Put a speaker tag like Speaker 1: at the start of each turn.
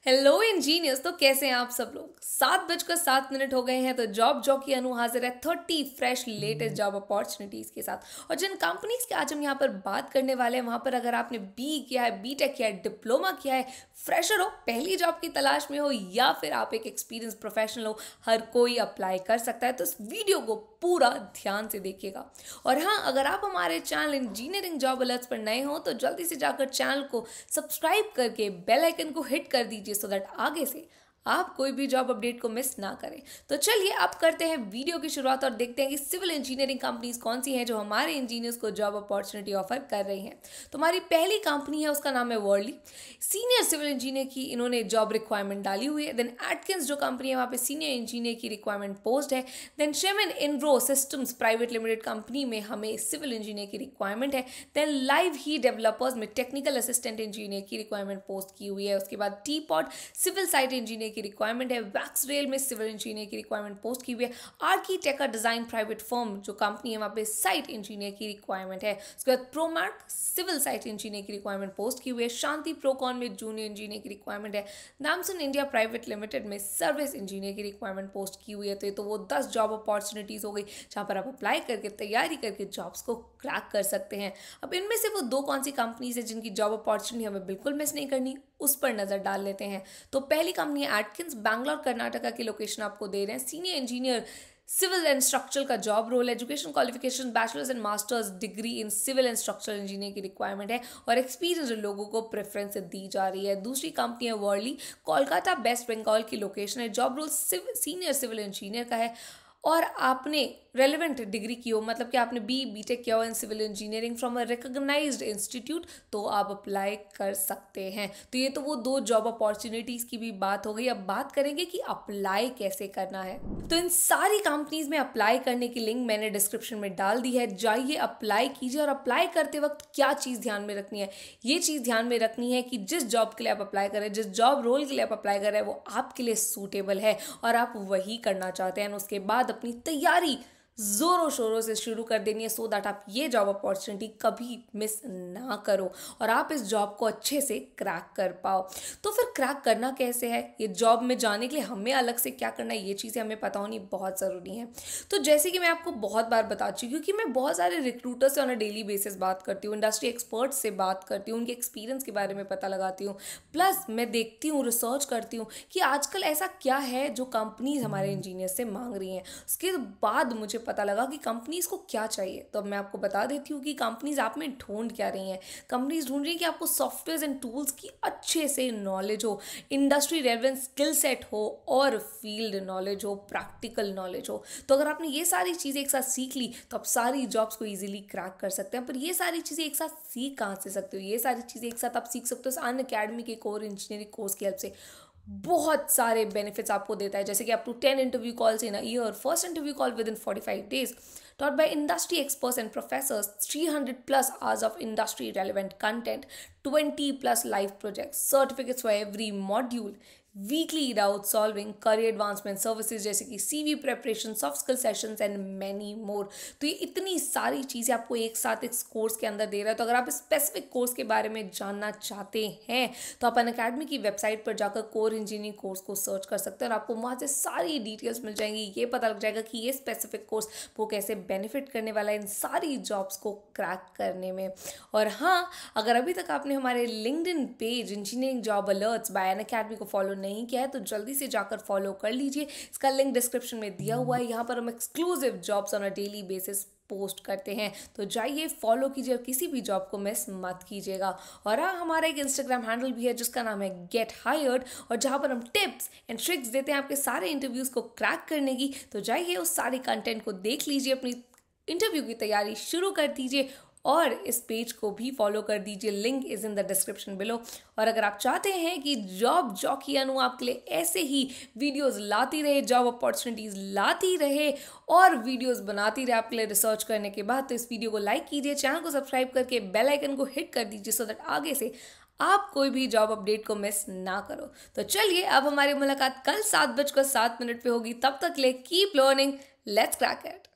Speaker 1: Hello engineers. तो कैसे हैं आप सब लोग। 7:07 हो गए हैं। तो जॉब जॉकी अनु हाजिर है 30 फ्रेश लेटेस्ट जॉब अपॉर्चुनिटीज के साथ। और जिन कंपनीज की आज हम यहाँ पर बात करने वाले हैं, वहां पर अगर आपने बी किया है, बीटेक किया है, डिप्लोमा किया है, फ्रेशर हो, पहली जॉब की तलाश में हो, या फिर आप एक एक्सपीरियंस प्रोफेशनल हो, हर कोई अप्लाई कर सकता है। तो इस वीडियो को पूरा ध्यान से देखिएगा। और हाँ, अगर आप हमारे चैनल इंजीनियरिंग जॉब अलर्ट्स पर नए हो तो जल्दी से जाकर चैनल को सब्सक्राइब करके बेल आइकन को हिट कर दीजिए, सो दैट आगे से आप कोई भी जॉब अपडेट को मिस ना करें। तो चलिए आप करते हैं वीडियो की शुरुआत और देखते हैं कि सिविल इंजीनियरिंग कंपनीज कौन सी हैं जो हमारे इंजीनियर्स को जॉब अपॉर्चुनिटी ऑफर कर रही हैं। तो हमारी पहली कंपनी है, उसका नाम है वर्ली। सीनियर सिविल इंजीनियर की इन्होंने जॉब रिक्वायरमेंट डाली हुई है। देन एटकिंस जो कंपनी है, वहाँ पे सीनियर इंजीनियर की रिक्वायरमेंट पोस्ट है। देन शेमन इनरो सिस्टम्स प्राइवेट लिमिटेड कंपनी में हमें सिविल इंजीनियर की रिक्वायरमेंट है। देन लाइव ही डेवलपर्स में टेक्निकल असिस्टेंट इंजीनियर की रिक्वायरमेंट पोस्ट की हुई है। उसके बाद T pot civil site engineer की रिक्वायरमेंट है। वैक्स रेल में सिविल इंजीनियर की रिक्वायरमेंट पोस्ट की हुई है। आर्किटेक्ट डिजाइन प्राइवेट फर्म जो कंपनी है, वहाँ पे साइट इंजीनियर की रिक्वायरमेंट है। उसके बाद प्रोमार्क सिविल साइट इंजीनियर की रिक्वायरमेंट पोस्ट की हुई है। शांति प्रोकॉन में जूनियर इंजीनियर की रिक्वायरमेंट है। नामसन इंडिया प्राइवेट लिमिटेड में सर्विस इंजीनियर की रिक्वायरमेंट पोस्ट की हुई है। तो ये तो वो 10 जॉब अपॉर्चुनिटीज हो गई जहाँ पर आप अप्लाई करके तैयारी करके जॉब्स को क्रैक कर सकते हैं। अब इनमें से वो दो कौन सी कंपनीज है जिनकी जॉब अपॉर्चुनिटी हमें बिल्कुल मिस नहीं करनी, उस पर नजर डाल लेते हैं। तो पहली कंपनी है एटकिंस, बैंगलोर कर्नाटका की लोकेशन आपको दे रहे हैं। Senior engineer civil and structural का job role, education qualification bachelors and masters degree in civil and structural engineer की रिक्वायरमेंट है और एक्सपीरियंस लोगों को प्रेफरेंस दी जा रही है। दूसरी कंपनी है वर्ली, कोलकाता वेस्ट बंगाल की लोकेशन है। Job role senior civil engineer का है और आपने रेलिवेंट डिग्री की हो, मतलब कि आपने बीटेक किया हो in civil engineering from a recognised institute, तो आप अप्लाई कर सकते हैं। तो ये तो वो दो जॉब अपॉर्चुनिटीज़ की भी बात हो गई। अब बात करेंगे कि अप्लाई कैसे करना है। तो इन सारी कंपनीज में अप्लाई करने की लिंक मैंने डिस्क्रिप्शन में डाल दी है, जाइए अप्लाई कीजिए। और अप्लाई करते वक्त क्या चीज़ ध्यान में रखनी है, ये चीज़ ध्यान में रखनी है कि जिस जॉब के लिए आप अप्लाई कर रहे हैं, जिस जॉब रोल के लिए आप अप्लाई कर रहे हैं, वो आपके लिए सूटेबल है और आप वही करना चाहते हैं। उसके बाद अपनी तैयारी जोरों शोरों से शुरू कर देनी है, सो दैट आप ये जॉब अपॉर्चुनिटी कभी मिस ना करो और आप इस जॉब को अच्छे से क्रैक कर पाओ। तो फिर क्रैक करना कैसे है, ये जॉब में जाने के लिए हमें अलग से क्या करना है, ये चीज़ें हमें पता होनी बहुत ज़रूरी है। तो जैसे कि मैं आपको बहुत बार बता चुकी हूँ कि मैं बहुत सारे रिक्रूटर से ऑन अ डेली बेसिस बात करती हूँ, इंडस्ट्री एक्सपर्ट्स से बात करती हूँ, उनके एक्सपीरियंस के बारे में पता लगाती हूँ। प्लस मैं देखती हूँ, रिसर्च करती हूँ कि आजकल ऐसा क्या है जो कंपनीज हमारे इंजीनियर से मांग रही हैं। उसके बाद मुझे पता लगा कि कंपनीज को क्या चाहिए। तो अब मैं आपको बता देती हूँ कि कंपनीज आप में ढूंढ क्या रही हैं। कंपनीज ढूंढ रही हैं कि आपको सॉफ्टवेयर एंड टूल्स की अच्छे से नॉलेज हो, इंडस्ट्री रेलेवेंट स्किल सेट हो और फील्ड नॉलेज हो, प्रैक्टिकल नॉलेज हो। तो अगर आपने ये सारी चीज़ें एक साथ सीख ली तो आप सारी जॉब्स को ईजिली क्रैक कर सकते हैं। पर ये सारी चीज़ें एक साथ सीख कहाँ से सकते हो, ये सारी चीज़ें एक साथ आप सीख सकते हो अनअकैडमी के कोर इंजीनियरिंग कोर्स की हेल्प से। बहुत सारे बेनिफिट्स आपको देता है, जैसे कि up to 10 interview calls in a year, first interview call within 45 days, taught by industry experts and professors, 300 plus hours of industry relevant content, 20 plus live projects, certificates for every module, weekly doubt solving, career advancement services जैसे कि CV preparation, soft skill sessions and many more. तो ये इतनी सारी चीज़ें आपको एक साथ इस कोर्स के अंदर दे रहा है। तो अगर आप स्पेसिफिक कोर्स के बारे में जानना चाहते हैं तो आप अनअकैडमी की वेबसाइट पर जाकर कोर इंजीनियरिंग कोर्स को सर्च कर सकते हैं और आपको वहाँ से सारी डिटेल्स मिल जाएंगी। ये पता लग जाएगा कि ये स्पेसिफिक कोर्स वो कैसे बेनिफिट करने वाला है इन सारी जॉब्स को क्रैक करने में। और हाँ, अगर अभी तक आपने हमारे LinkedIn page engineering job alerts bye Unacademy को फॉलो नहीं किया है तो जल्दी से जाकर फॉलो कर लीजिए। इसका लिंक डिस्क्रिप्शन में दिया हुआ है। यहाँ पर हम exclusive jobs on a daily basis post करते हैं, तो जाइए फॉलो कीजिए और किसी भी जॉब को मिस मत कीजिएगा। और हाँ, हमारा एक इंस्टाग्राम हैंडल भी है जिसका नाम है गेट हायर्ड, और जहाँ पर हम टिप्स एंड ट्रिक्स देते हैं आपके सारे इंटरव्यूज को क्रैक करने की। तो जाइए उस सारे कंटेंट को देख लीजिए, अपनी इंटरव्यू की तैयारी शुरू कर दीजिए और इस पेज को भी फॉलो कर दीजिए। Link is in the description below. और अगर आप चाहते हैं कि जॉब जॉकी अनु आपके लिए ऐसे ही वीडियोस लाती रहे, जॉब अपॉर्चुनिटीज लाती रहे और वीडियोस बनाती रहे आपके लिए रिसर्च करने के बाद, तो इस वीडियो को लाइक कीजिए, चैनल को सब्सक्राइब करके बेल आइकन को हिट कर दीजिए, सो दैट आगे से आप कोई भी जॉब अपडेट को मिस ना करो। तो चलिए अब हमारी मुलाकात कल 7:07 पे होगी। तब तक ले keep learning, let's crack it.